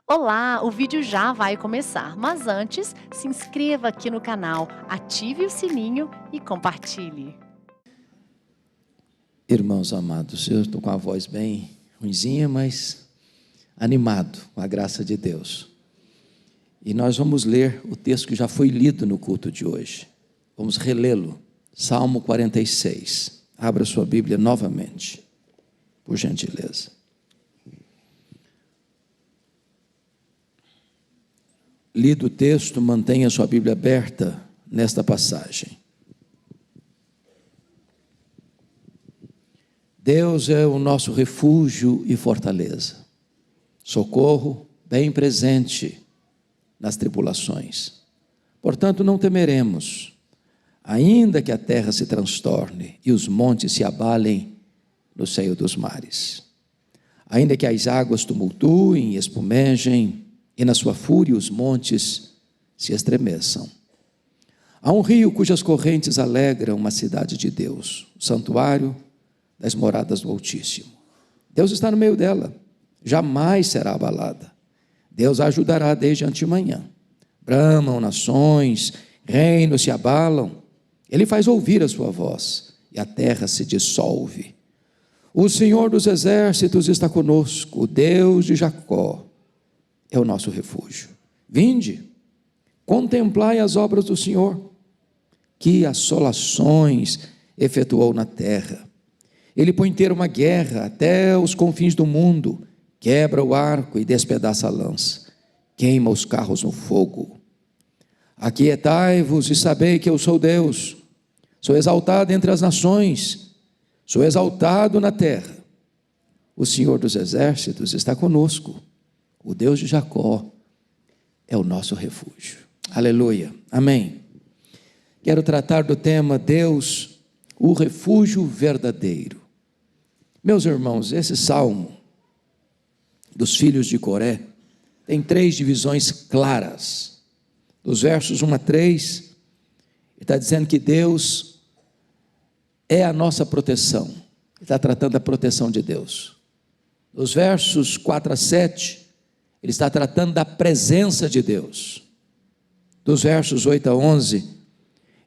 Olá, o vídeo já vai começar, mas antes, se inscreva aqui no canal, ative o sininho e compartilhe. Irmãos amados, eu estou com a voz bem ruinzinha, mas animado com a graça de Deus. E nós vamos ler o texto que já foi lido no culto de hoje. Vamos relê-lo, Salmo 46. Abra sua Bíblia novamente, por gentileza. Lido o texto, mantenha sua Bíblia aberta nesta passagem. Deus é o nosso refúgio e fortaleza, socorro bem presente nas tribulações. Portanto, não temeremos, ainda que a terra se transtorne e os montes se abalem no seio dos mares. Ainda que as águas tumultuem e espumejem, e na sua fúria os montes se estremeçam. Há um rio cujas correntes alegram uma cidade de Deus, o santuário das moradas do Altíssimo. Deus está no meio dela, jamais será abalada. Deus a ajudará desde antemanhã. Bramam nações, reinos se abalam. Ele faz ouvir a sua voz e a terra se dissolve. O Senhor dos exércitos está conosco, o Deus de Jacó é o nosso refúgio. Vinde, contemplai as obras do Senhor, que assolações efetuou na terra. Ele põe termo à guerra até os confins do mundo, quebra o arco e despedaça a lança, queima os carros no fogo. Aquietai-vos e sabei que eu sou Deus, sou exaltado entre as nações, sou exaltado na terra. O Senhor dos exércitos está conosco, o Deus de Jacó é o nosso refúgio. Aleluia, amém. Quero tratar do tema Deus, o refúgio verdadeiro. Meus irmãos, esse salmo dos filhos de Coré tem 3 divisões claras. Dos versos 1 a 3, ele está dizendo que Deus é a nossa proteção. Ele está tratando da proteção de Deus. Dos versos 4 a 7, ele está tratando da presença de Deus. Dos versos 8 a 11,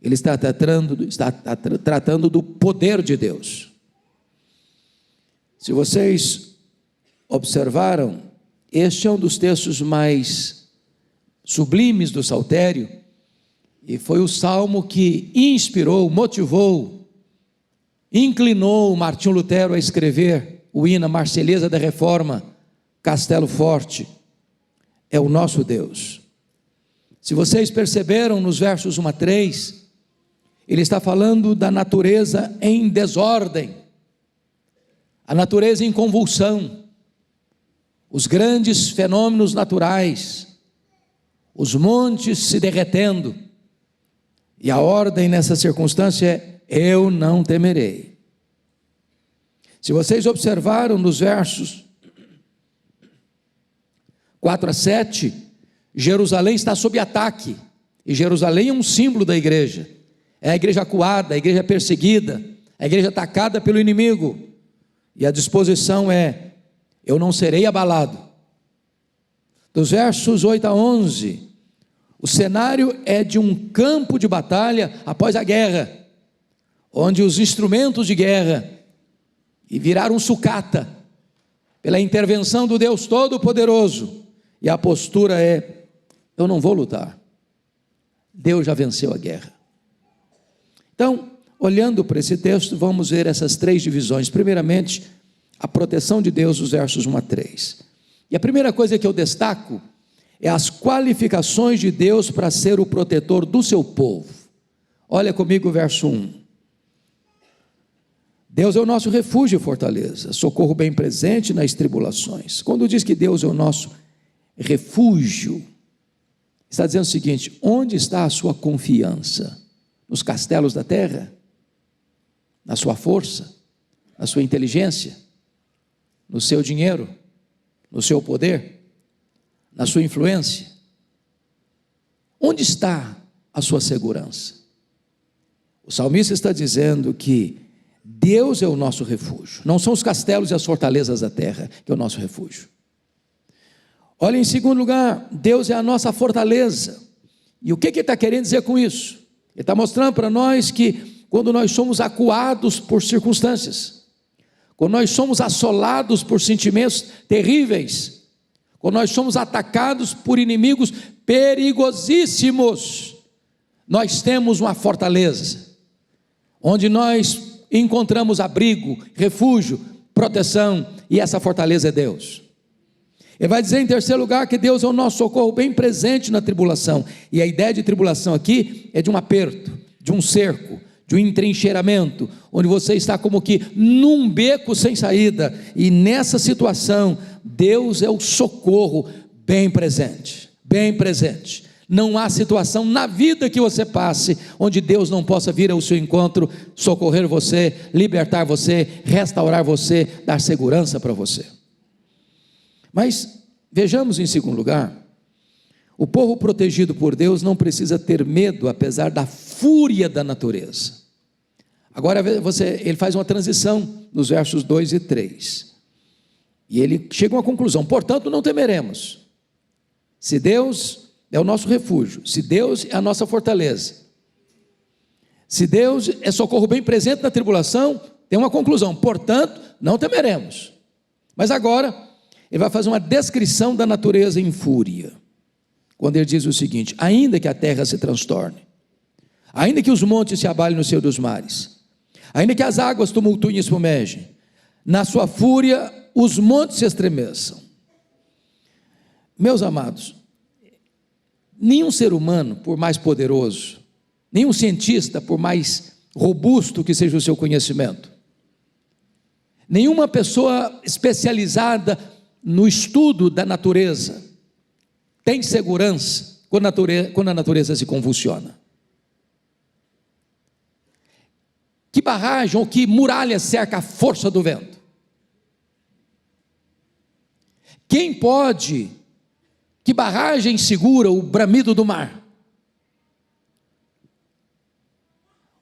ele está tratando do poder de Deus. Se vocês observaram, este é um dos textos mais sublimes do Saltério, e foi o salmo que inspirou, motivou, inclinou Martinho Lutero a escrever o hino Marselhesa da Reforma, Castelo Forte. É o nosso Deus. Se vocês perceberam nos versos 1 a 3, ele está falando da natureza em desordem, a natureza em convulsão, os grandes fenômenos naturais, os montes se derretendo, e a ordem nessa circunstância é: eu não temerei. Se vocês observaram nos versos 4 a 7, Jerusalém está sob ataque, e Jerusalém é um símbolo da igreja, é a igreja acuada, a igreja perseguida, a igreja atacada pelo inimigo, e a disposição é: eu não serei abalado. Dos versos 8 a 11, o cenário é de um campo de batalha após a guerra, onde os instrumentos de guerra viraram sucata, pela intervenção do Deus Todo-Poderoso, e a postura é: eu não vou lutar, Deus já venceu a guerra. Então, olhando para esse texto, vamos ver essas 3 divisões. Primeiramente, a proteção de Deus, os versos 1 a 3. E a primeira coisa que eu destaco é as qualificações de Deus para ser o protetor do seu povo. Olha comigo o verso 1. Deus é o nosso refúgio e fortaleza, socorro bem presente nas tribulações. Quando diz que Deus é o nosso refúgio, está dizendo o seguinte: onde está a sua confiança? Nos castelos da terra? Na sua força? Na sua inteligência? No seu dinheiro? No seu poder? Na sua influência? Onde está a sua segurança? O salmista está dizendo que Deus é o nosso refúgio, não são os castelos e as fortalezas da terra que é o nosso refúgio. Olha, em segundo lugar, Deus é a nossa fortaleza. E o que ele está querendo dizer com isso? Ele está mostrando para nós que quando nós somos acuados por circunstâncias, quando nós somos assolados por sentimentos terríveis, quando nós somos atacados por inimigos perigosíssimos, nós temos uma fortaleza, onde nós encontramos abrigo, refúgio, proteção, e essa fortaleza é Deus. Ele vai dizer em terceiro lugar que Deus é o nosso socorro bem presente na tribulação, e a ideia de tribulação aqui é de um aperto, de um cerco, de um entrincheiramento, onde você está como que num beco sem saída, e nessa situação, Deus é o socorro bem presente, bem presente. Não há situação na vida que você passe, onde Deus não possa vir ao seu encontro, socorrer você, libertar você, restaurar você, dar segurança para você. Mas vejamos em segundo lugar, o povo protegido por Deus não precisa ter medo, apesar da fúria da natureza. Agora ele faz uma transição nos versos 2 e 3, e ele chega a uma conclusão: portanto não temeremos, se Deus é o nosso refúgio, se Deus é a nossa fortaleza, se Deus é socorro bem presente na tribulação, tem uma conclusão: portanto não temeremos. Mas agora ele vai fazer uma descrição da natureza em fúria, quando ele diz o seguinte: ainda que a terra se transtorne, ainda que os montes se abalem no seio dos mares, ainda que as águas tumultuem e espumejem, na sua fúria os montes se estremeçam. Meus amados, nenhum ser humano, por mais poderoso, nenhum cientista, por mais robusto que seja o seu conhecimento, nenhuma pessoa especializada no estudo da natureza tem segurança quando a natureza se convulsiona. Que barragem ou que muralha cerca a força do vento? Quem pode? Que barragem segura o bramido do mar?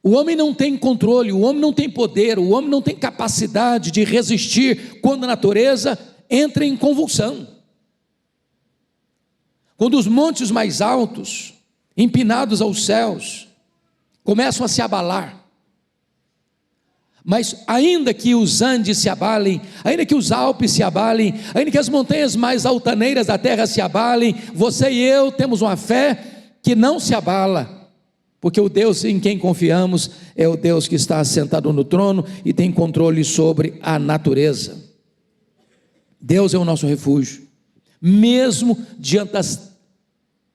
O homem não tem controle, o homem não tem poder, o homem não tem capacidade de resistir quando a natureza entra em convulsão. Quando os montes mais altos, empinados aos céus, começam a se abalar. Mas ainda que os Andes se abalem, ainda que os Alpes se abalem, ainda que as montanhas mais altaneiras da terra se abalem, você e eu temos uma fé que não se abala, porque o Deus em quem confiamos é o Deus que está assentado no trono e tem controle sobre a natureza. Deus é o nosso refúgio, mesmo diante das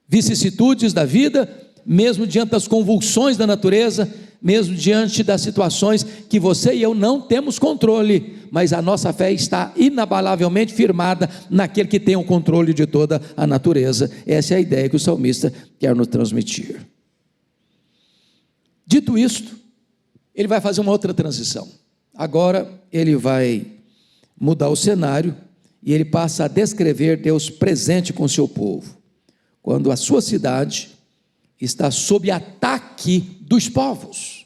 vicissitudes da vida, mesmo diante das convulsões da natureza, mesmo diante das situações que você e eu não temos controle, mas a nossa fé está inabalavelmente firmada naquele que tem o controle de toda a natureza. Essa é a ideia que o salmista quer nos transmitir. Dito isto, ele vai fazer uma outra transição. Agora ele vai mudar o cenário e ele passa a descrever Deus presente com o seu povo, quando a sua cidade está sob ataque dos povos.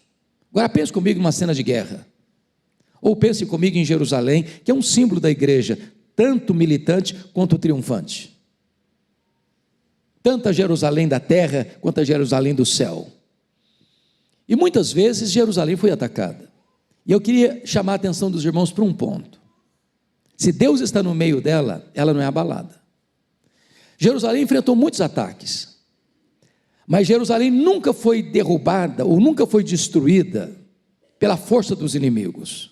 Agora pense comigo numa cena de guerra, ou pense comigo em Jerusalém, que é um símbolo da igreja, tanto militante quanto triunfante, tanto a Jerusalém da terra quanto a Jerusalém do céu. E muitas vezes Jerusalém foi atacada, e eu queria chamar a atenção dos irmãos para um ponto: se Deus está no meio dela, ela não é abalada. Jerusalém enfrentou muitos ataques, mas Jerusalém nunca foi derrubada ou nunca foi destruída pela força dos inimigos.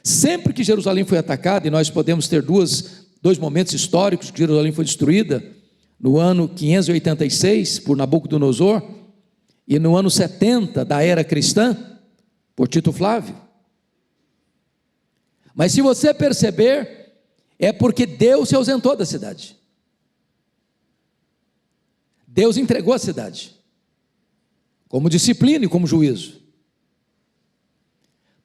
Sempre que Jerusalém foi atacada, e nós podemos ter dois momentos históricos que Jerusalém foi destruída, no ano 586 por Nabucodonosor e no ano 70 da era cristã por Tito Flávio. Mas se você perceber, é porque Deus se ausentou da cidade. Deus entregou a cidade, como disciplina e como juízo.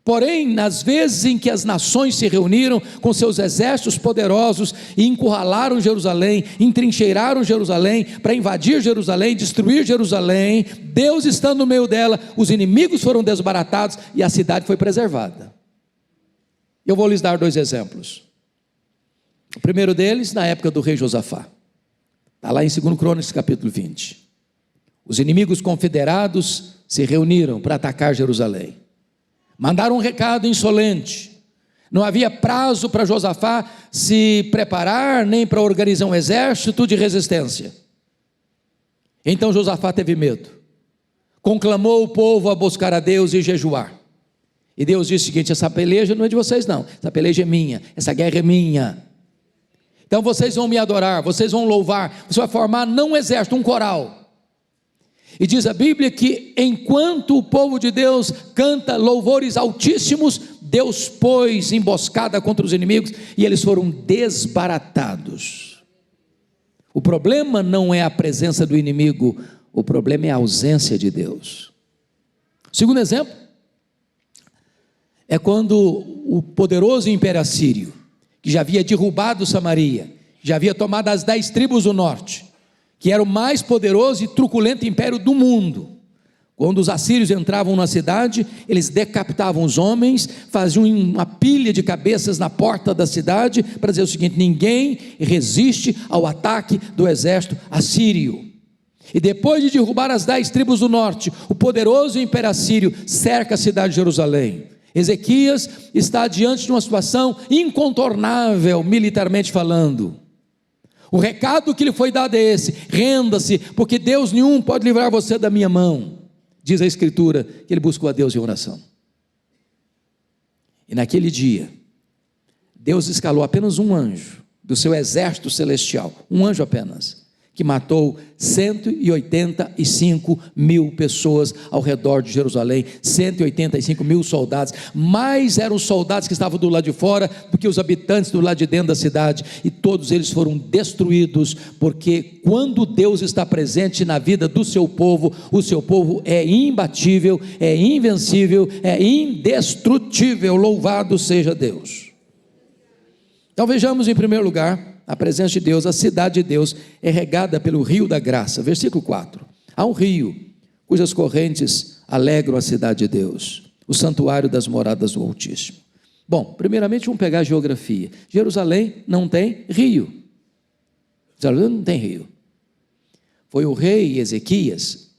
Porém, nas vezes em que as nações se reuniram com seus exércitos poderosos e encurralaram Jerusalém, entrincheiraram Jerusalém, para invadir Jerusalém, destruir Jerusalém, Deus estando no meio dela, os inimigos foram desbaratados e a cidade foi preservada. Eu vou lhes dar 2 exemplos. O primeiro deles, na época do rei Josafá. Está lá em 2 Crônicas, capítulo 20. Os inimigos confederados se reuniram para atacar Jerusalém. Mandaram um recado insolente. Não havia prazo para Josafá se preparar, nem para organizar um exército de resistência. Então Josafá teve medo. Conclamou o povo a buscar a Deus e jejuar. E Deus disse o seguinte: essa peleja não é de vocês não, essa peleja é minha, essa guerra é minha. Então vocês vão me adorar, vocês vão louvar, você vai formar não um exército, um coral. E diz a Bíblia que enquanto o povo de Deus canta louvores altíssimos, Deus pôs emboscada contra os inimigos e eles foram desbaratados. O problema não é a presença do inimigo, o problema é a ausência de Deus. Segundo exemplo, é quando o poderoso Império Assírio, que já havia derrubado Samaria, já havia tomado as 10 tribos do norte, que era o mais poderoso e truculento império do mundo. Quando os assírios entravam na cidade, eles decapitavam os homens, faziam uma pilha de cabeças na porta da cidade, para dizer o seguinte: ninguém resiste ao ataque do exército assírio. E depois de derrubar as 10 tribos do norte, o poderoso Império Assírio cerca a cidade de Jerusalém. Ezequias está diante de uma situação incontornável, militarmente falando. O recado que lhe foi dado é esse: renda-se, porque Deus nenhum pode livrar você da minha mão. Diz a Escritura que ele buscou a Deus em oração. E naquele dia, Deus escalou apenas um anjo do seu exército celestial, um anjo apenas, que matou 185 mil pessoas ao redor de Jerusalém, 185 mil soldados, mais eram os soldados que estavam do lado de fora do que os habitantes do lado de dentro da cidade, e todos eles foram destruídos, porque quando Deus está presente na vida do seu povo, o seu povo é imbatível, é invencível, é indestrutível. Louvado seja Deus. Então vejamos em primeiro lugar a presença de Deus. A cidade de Deus é regada pelo rio da graça. Versículo 4. Há um rio cujas correntes alegram a cidade de Deus, o santuário das moradas do Altíssimo. Bom, primeiramente vamos pegar a geografia. Jerusalém não tem rio. Jerusalém não tem rio. Foi o rei Ezequias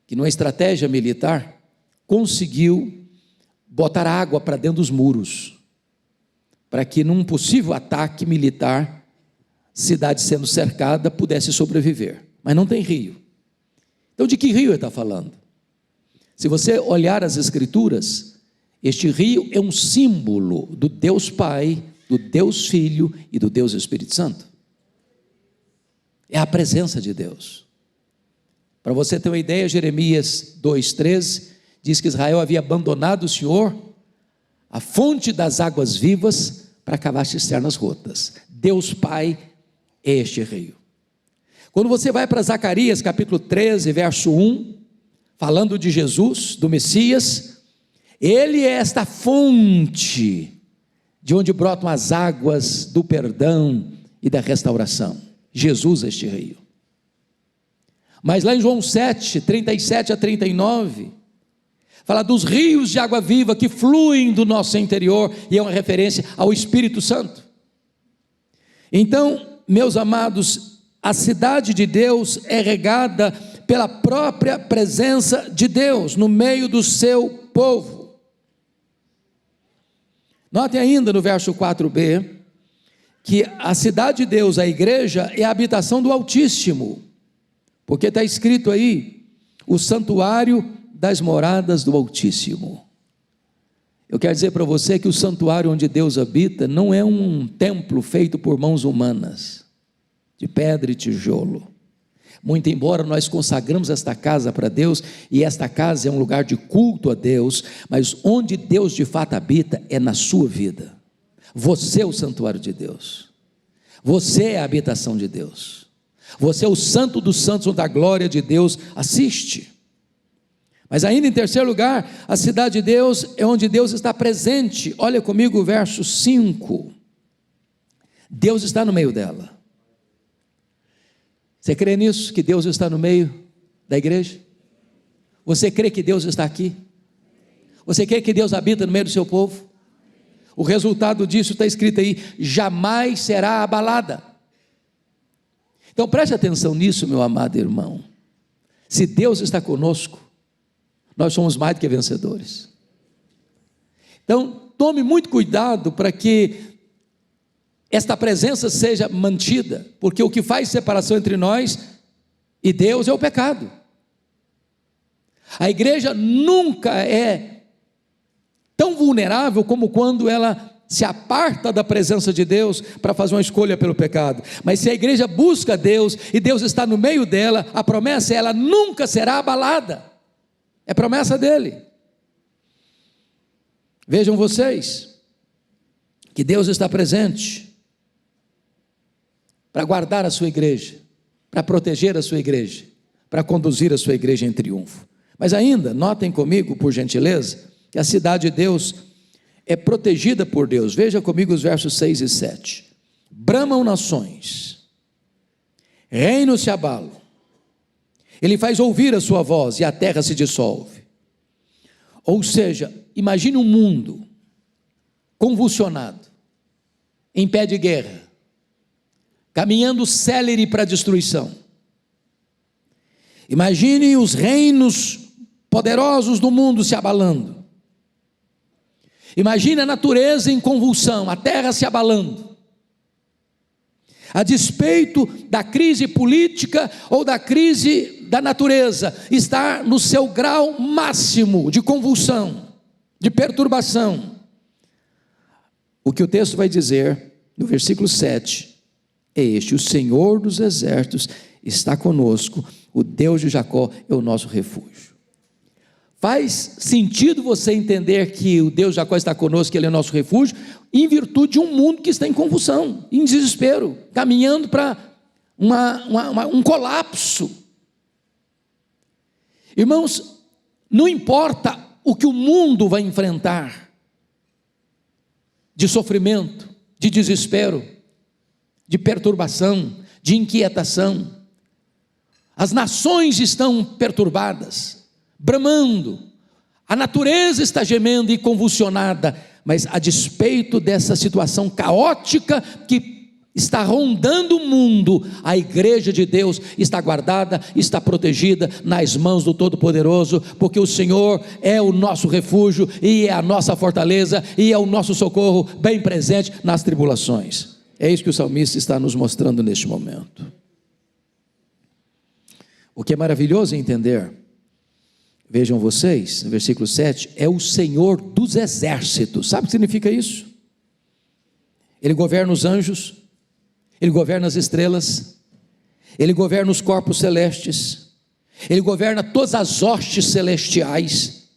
que, numa estratégia militar, conseguiu botar água para dentro dos muros, para que num possível ataque militar, cidade sendo cercada, pudesse sobreviver. Mas não tem rio. Então de que rio ele está falando? Se você olhar as Escrituras, este rio é um símbolo do Deus Pai, do Deus Filho e do Deus Espírito Santo. É a presença de Deus. Para você ter uma ideia, Jeremias 2,13 diz que Israel havia abandonado o Senhor, a fonte das águas vivas, para cavar cisternas rotas. Deus Pai é este rio. Quando você vai para Zacarias capítulo 13, verso 1, falando de Jesus, do Messias, ele é esta fonte de onde brotam as águas do perdão e da restauração. Jesus é este rio. Mas lá em João 7, 37 a 39, fala dos rios de água viva que fluem do nosso interior, e é uma referência ao Espírito Santo. Então, meus amados, a cidade de Deus é regada pela própria presença de Deus no meio do seu povo. Notem ainda no verso 4b, que a cidade de Deus, a igreja, é a habitação do Altíssimo, porque está escrito aí, o santuário das moradas do Altíssimo. Eu quero dizer para você que o santuário onde Deus habita não é um templo feito por mãos humanas, de pedra e tijolo. Muito embora nós consagramos esta casa para Deus, e esta casa é um lugar de culto a Deus, mas onde Deus de fato habita é na sua vida. Você é o santuário de Deus, você é a habitação de Deus, você é o santo dos santos, onde a glória de Deus assiste. Mas ainda em terceiro lugar, a cidade de Deus é onde Deus está presente. Olha comigo o verso 5. Deus está no meio dela. Você crê nisso, que Deus está no meio da igreja? Você crê que Deus está aqui? Você crê que Deus habita no meio do seu povo? O resultado disso está escrito aí: jamais será abalada. Então preste atenção nisso, meu amado irmão. Se Deus está conosco, nós somos mais do que vencedores. Então tome muito cuidado para que esta presença seja mantida, porque o que faz separação entre nós e Deus é o pecado. A igreja nunca é tão vulnerável como quando ela se aparta da presença de Deus para fazer uma escolha pelo pecado. Mas se a igreja busca Deus e Deus está no meio dela, a promessa é: ela nunca será abalada. É promessa dele. Vejam vocês que Deus está presente para guardar a sua igreja, para proteger a sua igreja, para conduzir a sua igreja em triunfo. Mas ainda, notem comigo, por gentileza, que a cidade de Deus é protegida por Deus. Veja comigo os versos 6 e 7. Bramam nações, reinos se abalam, ele faz ouvir a sua voz e a terra se dissolve. Ou seja, imagine um mundo convulsionado, em pé de guerra, caminhando célere para a destruição. Imagine os reinos poderosos do mundo se abalando. Imagine a natureza em convulsão, a terra se abalando. A despeito da crise política ou da crise da natureza, está no seu grau máximo de convulsão, de perturbação. O que o texto vai dizer no versículo 7 é este: o Senhor dos exércitos está conosco, o Deus de Jacó é o nosso refúgio. Faz sentido você entender que o Deus de Jacó está conosco, que Ele é o nosso refúgio, em virtude de um mundo que está em convulsão, em desespero, caminhando para um colapso. Irmãos, não importa o que o mundo vai enfrentar, de sofrimento, de desespero, de perturbação, de inquietação. As nações estão perturbadas, bramando, a natureza está gemendo e convulsionada, mas a despeito dessa situação caótica que está rondando o mundo, a igreja de Deus está guardada, está protegida nas mãos do Todo-Poderoso, porque o Senhor é o nosso refúgio, e é a nossa fortaleza, e é o nosso socorro bem presente nas tribulações. É isso que o salmista está nos mostrando neste momento. O que é maravilhoso entender, vejam vocês, no versículo 7, é o Senhor dos exércitos. Sabe o que significa isso? Ele governa os anjos, Ele governa as estrelas, Ele governa os corpos celestes, Ele governa todas as hostes celestiais.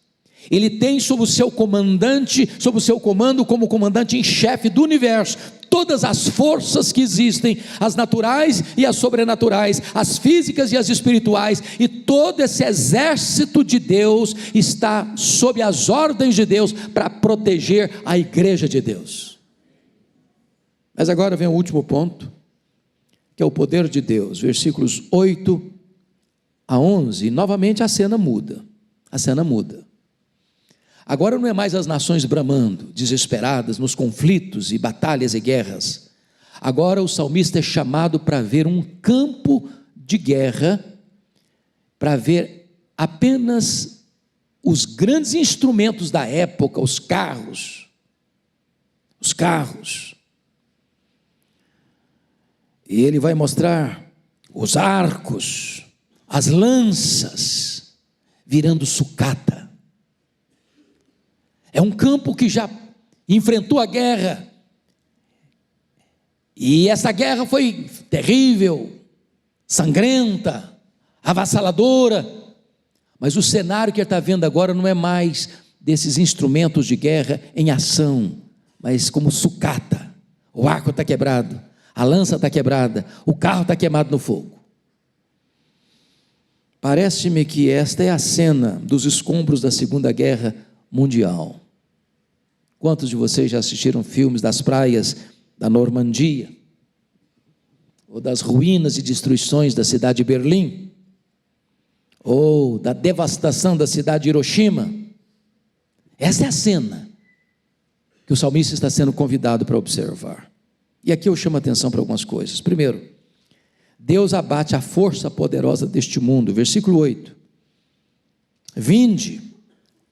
Ele tem sob o seu comandante, sob o seu comando, como comandante em chefe do universo, todas as forças que existem, as naturais e as sobrenaturais, as físicas e as espirituais, e todo esse exército de Deus está sob as ordens de Deus para proteger a igreja de Deus. Mas agora vem o último ponto, que é o poder de Deus, versículos 8 a 11, e novamente a cena muda. Agora não é mais as nações bramando, desesperadas nos conflitos e batalhas e guerras. Agora o salmista é chamado para ver um campo de guerra, para ver apenas os grandes instrumentos da época, os carros. E ele vai mostrar os arcos, as lanças, virando sucata. É um campo que já enfrentou a guerra, e essa guerra foi terrível, sangrenta, avassaladora, mas o cenário que ele está vendo agora não é mais desses instrumentos de guerra em ação, mas como sucata. O arco está quebrado, a lança está quebrada, o carro está queimado no fogo. Parece-me que esta é a cena dos escombros da Segunda Guerra Mundial. Quantos de vocês já assistiram filmes das praias da Normandia? Ou das ruínas e destruições da cidade de Berlim? Ou da devastação da cidade de Hiroshima? Essa é a cena que que o salmista está sendo convidado para observar. E aqui eu chamo a atenção para algumas coisas. Primeiro, Deus abate a força poderosa deste mundo. Versículo 8. Vinde,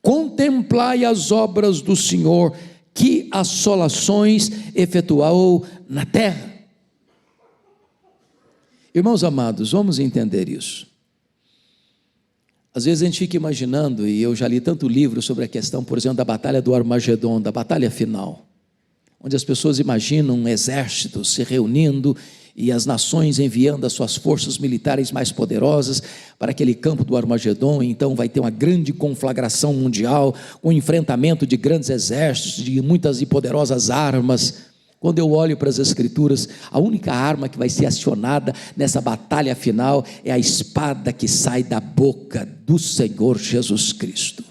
contemplai as obras do Senhor, que assolações efetuou na terra. Irmãos amados, vamos entender isso. Às vezes a gente fica imaginando, e eu já li tanto livro sobre a questão, por exemplo, da batalha do Armagedon, da batalha final, onde as pessoas imaginam um exército se reunindo e as nações enviando as suas forças militares mais poderosas para aquele campo do Armagedon. Então vai ter uma grande conflagração mundial, um enfrentamento de grandes exércitos, de muitas e poderosas armas. Quando eu olho para as Escrituras, a única arma que vai ser acionada nessa batalha final é a espada que sai da boca do Senhor Jesus Cristo.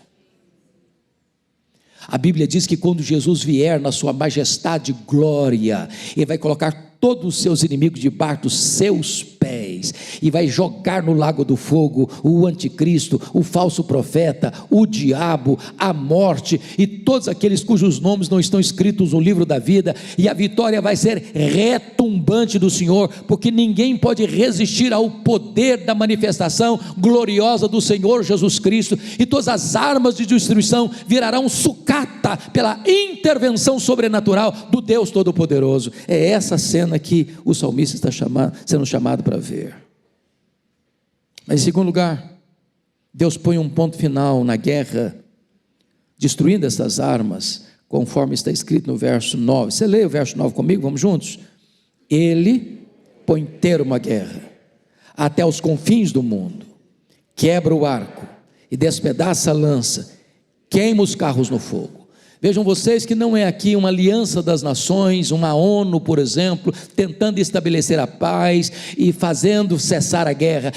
A Bíblia diz que quando Jesus vier na sua majestade e glória, Ele vai colocar todos os seus inimigos debaixo dos seus pés, e vai jogar no lago do fogo o anticristo, o falso profeta, o diabo, a morte, e todos aqueles cujos nomes não estão escritos no livro da vida, e a vitória vai ser retumbante do Senhor, porque ninguém pode resistir ao poder da manifestação gloriosa do Senhor Jesus Cristo, e todas as armas de destruição virarão sucata pela intervenção sobrenatural do Deus Todo-Poderoso. É essa cena que o salmista está sendo chamado para ver. Mas em segundo lugar, Deus põe um ponto final na guerra, destruindo essas armas, conforme está escrito no verso 9. Você lê o verso 9 comigo? Vamos juntos? Ele põe termo à guerra, até os confins do mundo, quebra o arco, e despedaça a lança, queima os carros no fogo. Vejam vocês que não é aqui uma aliança das nações, uma ONU, por exemplo, tentando estabelecer a paz e fazendo cessar a guerra.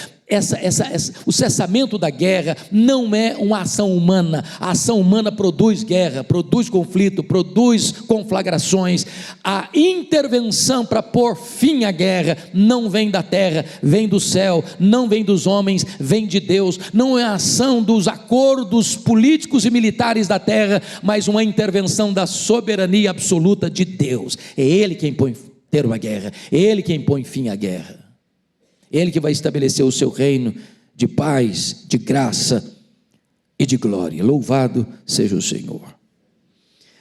O cessamento da guerra não é uma ação humana. A ação humana produz guerra, produz conflito, produz conflagrações. A intervenção para pôr fim à guerra não vem da terra, vem do céu, não vem dos homens, vem de Deus. Não é a ação dos acordos políticos e militares da terra, mas uma intervenção da soberania absoluta de Deus. É Ele quem põe termo à guerra, é Ele quem põe fim à guerra. Ele que vai estabelecer o seu reino de paz, de graça e de glória. Louvado seja o Senhor.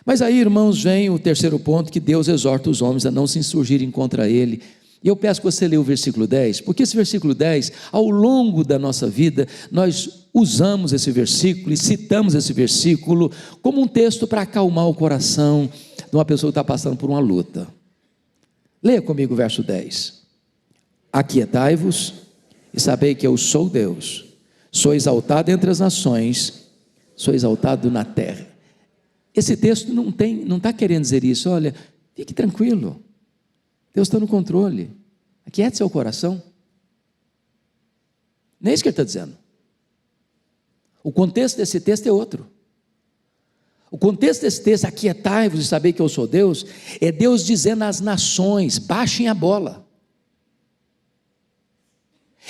Mas aí, irmãos, vem o terceiro ponto, que Deus exorta os homens a não se insurgirem contra Ele. E eu peço que você leia o versículo 10, porque esse versículo 10, ao longo da nossa vida, nós usamos esse versículo e citamos esse versículo como um texto para acalmar o coração de uma pessoa que está passando por uma luta. Leia comigo o verso 10. Aquietai-vos e sabei que eu sou Deus, sou exaltado entre as nações, sou exaltado na terra. Esse texto não está querendo dizer isso. Olha, fique tranquilo, Deus está no controle, aquiete seu coração. Não é isso que ele está dizendo. O contexto desse texto é outro. O contexto desse texto, aquietai-vos e sabei que eu sou Deus, é Deus dizendo às nações: baixem a bola.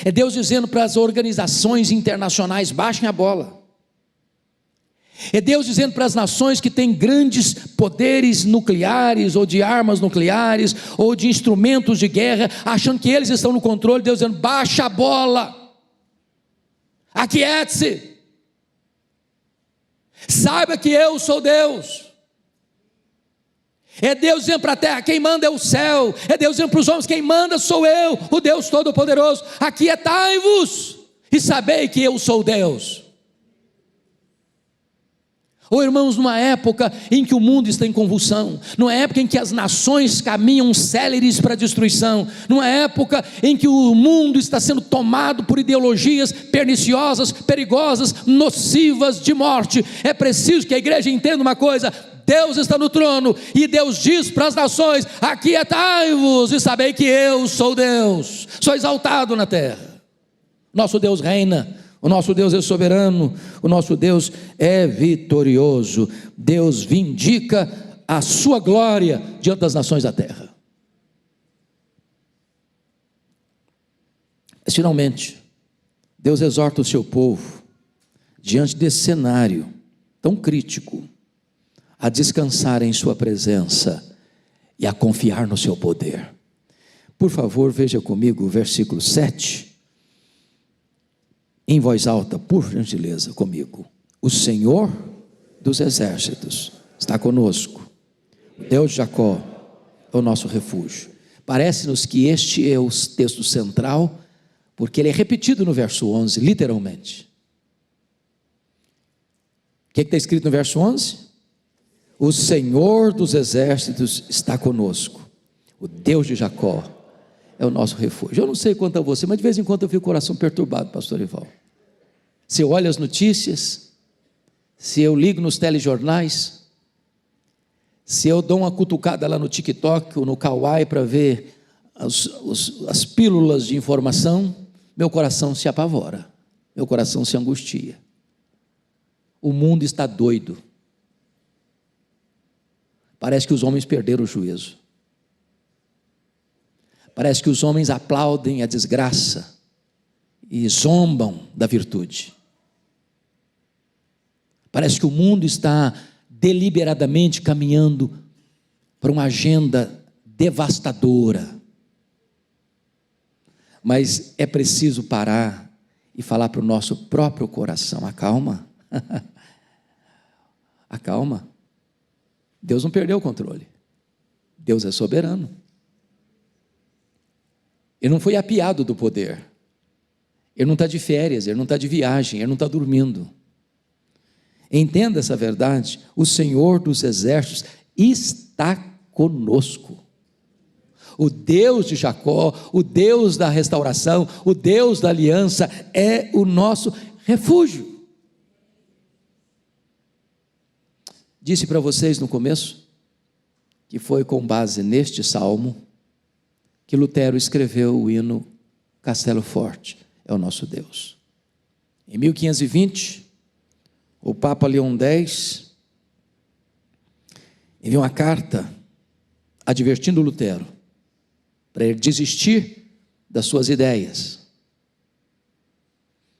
É Deus dizendo para as organizações internacionais: baixem a bola. É Deus dizendo para as nações que têm grandes poderes nucleares, ou de armas nucleares, ou de instrumentos de guerra, achando que eles estão no controle. Deus dizendo: baixa a bola, aquiete-se, saiba que eu sou Deus. É Deus dizendo para a terra: quem manda é o céu. É Deus dizendo para os homens: quem manda sou eu, o Deus Todo-Poderoso. Aquietai-vos e sabei que eu sou Deus. Oh, irmãos, numa época em que o mundo está em convulsão, numa época em que as nações caminham céleres para a destruição, numa época em que o mundo está sendo tomado por ideologias perniciosas, perigosas, nocivas, de morte, é preciso que a igreja entenda uma coisa: Deus está no trono, e Deus diz para as nações: aquietai-vos e sabei que eu sou Deus, sou exaltado na terra. Nosso Deus reina, o nosso Deus é soberano, o nosso Deus é vitorioso. Deus vindica a sua glória diante das nações da terra. Mas finalmente, Deus exorta o seu povo, diante desse cenário tão crítico, a descansar em sua presença e a confiar no seu poder. Por favor, veja comigo o versículo 7, em voz alta, por gentileza, comigo. O Senhor dos exércitos está conosco, o Deus de Jacó é o nosso refúgio. Parece-nos que este é o texto central, porque ele é repetido no verso 11, literalmente. O que está escrito no verso 11? O Senhor dos exércitos está conosco, o Deus de Jacó é o nosso refúgio. Eu não sei quanto a você, mas de vez em quando eu fico com o coração perturbado, pastor Ival. Se eu olho as notícias, se eu ligo nos telejornais, se eu dou uma cutucada lá no TikTok ou no Kawaii para ver as pílulas de informação, meu coração se apavora, meu coração se angustia. O mundo está doido. Parece que os homens perderam o juízo. Parece que os homens aplaudem a desgraça e zombam da virtude. Parece que o mundo está deliberadamente caminhando para uma agenda devastadora. Mas é preciso parar e falar para o nosso próprio coração: acalma, acalma. Deus não perdeu o controle, Deus é soberano. Ele não foi apiado do poder, ele não está de férias, ele não está de viagem, ele não está dormindo. Entenda essa verdade: o Senhor dos exércitos está conosco. O Deus de Jacó, o Deus da restauração, o Deus da aliança é o nosso refúgio. Disse para vocês no começo que foi com base neste salmo que Lutero escreveu o hino Castelo Forte é o nosso Deus. Em 1520, o Papa Leão X enviou uma carta advertindo Lutero para ele desistir das suas ideias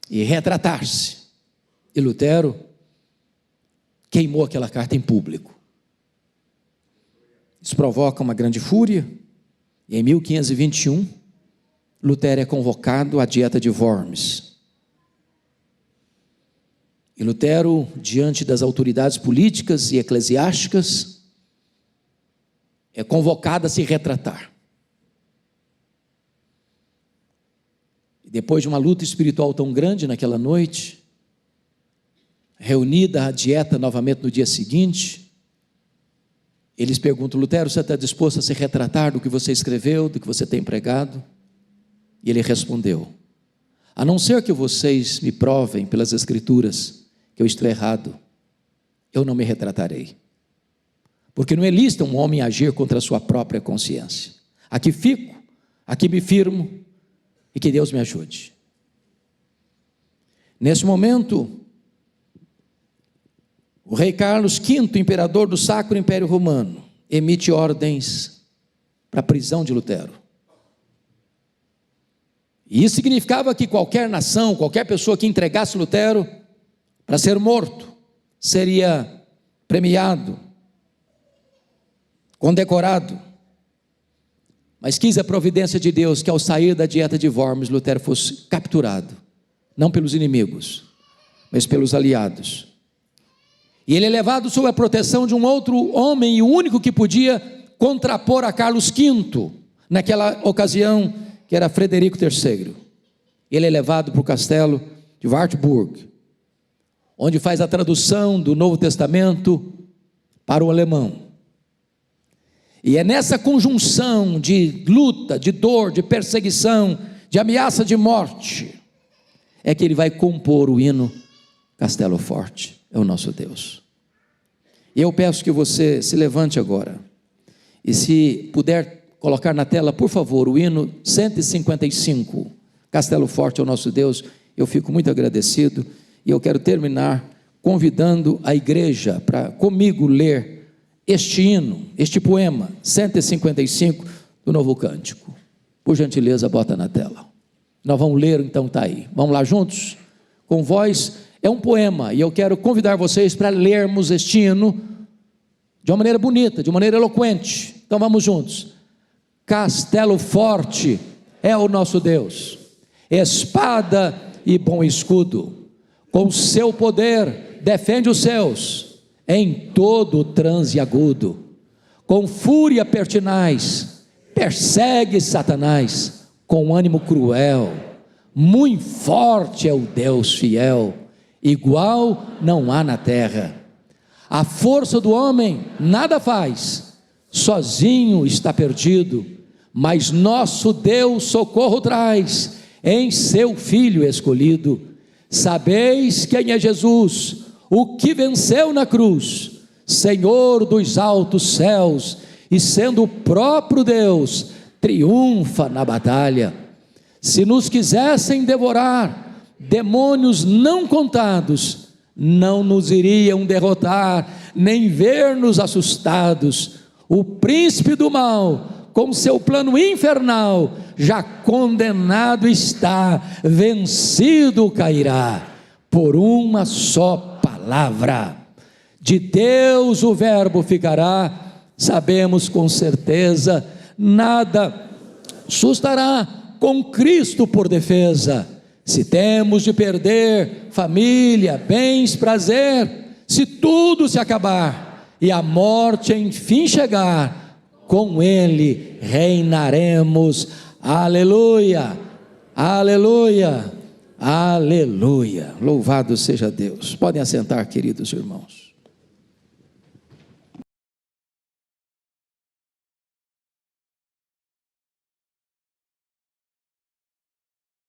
e retratar-se. E Lutero queimou aquela carta em público. Isso provoca uma grande fúria. E em 1521, Lutero é convocado à dieta de Worms. E Lutero, diante das autoridades políticas e eclesiásticas, é convocado a se retratar. E depois de uma luta espiritual tão grande naquela noite, reunida a dieta novamente no dia seguinte, eles perguntam: Lutero, você está disposto a se retratar do que você escreveu, do que você tem pregado? E ele respondeu: a não ser que vocês me provem pelas escrituras que eu estou errado, eu não me retratarei. Porque não é lícito um homem agir contra a sua própria consciência. Aqui fico, aqui me firmo, e que Deus me ajude. Nesse momento, o rei Carlos V, imperador do Sacro Império Romano, emite ordens para a prisão de Lutero. E isso significava que qualquer nação, qualquer pessoa que entregasse Lutero para ser morto, seria premiado, condecorado. Mas quis a providência de Deus que ao sair da dieta de Worms, Lutero fosse capturado, não pelos inimigos, mas pelos aliados. E ele é levado sob a proteção de um outro homem, e o único que podia contrapor a Carlos V, naquela ocasião, que era Frederico III. Ele é levado para o castelo de Wartburg, onde faz a tradução do Novo Testamento para o alemão. E é nessa conjunção de luta, de dor, de perseguição, de ameaça de morte, é que ele vai compor o hino Castelo Forte é o nosso Deus. E eu peço que você se levante agora, e se puder colocar na tela, por favor, o hino 155, Castelo Forte é o nosso Deus, eu fico muito agradecido. E eu quero terminar convidando a igreja para comigo ler este hino, este poema 155 do Novo Cântico. Por gentileza, bota na tela. Nós vamos ler, então está aí. Vamos lá juntos? Com voz. É um poema, e eu quero convidar vocês para lermos este hino de uma maneira bonita, de uma maneira eloquente. Então vamos juntos. Castelo forte é o nosso Deus, espada e bom escudo, com seu poder defende os seus, em todo transe agudo, com fúria pertinaz, persegue Satanás, com ânimo cruel, muito forte é o Deus fiel, igual não há na terra. A força do homem nada faz, sozinho está perdido, mas nosso Deus socorro traz, em seu Filho escolhido. Sabeis quem é Jesus, o que venceu na cruz, Senhor dos altos céus, e sendo o próprio Deus, triunfa na batalha. Se nos quisessem devorar, demônios não contados, não nos iriam derrotar, nem ver-nos assustados. O príncipe do mal, com seu plano infernal, já condenado está, vencido cairá, por uma só palavra. De Deus o verbo ficará, sabemos com certeza, nada sustará com Cristo por defesa. Se temos de perder família, bens, prazer, se tudo se acabar e a morte enfim chegar, com Ele reinaremos. Aleluia, aleluia, aleluia. Louvado seja Deus. Podem assentar, queridos irmãos.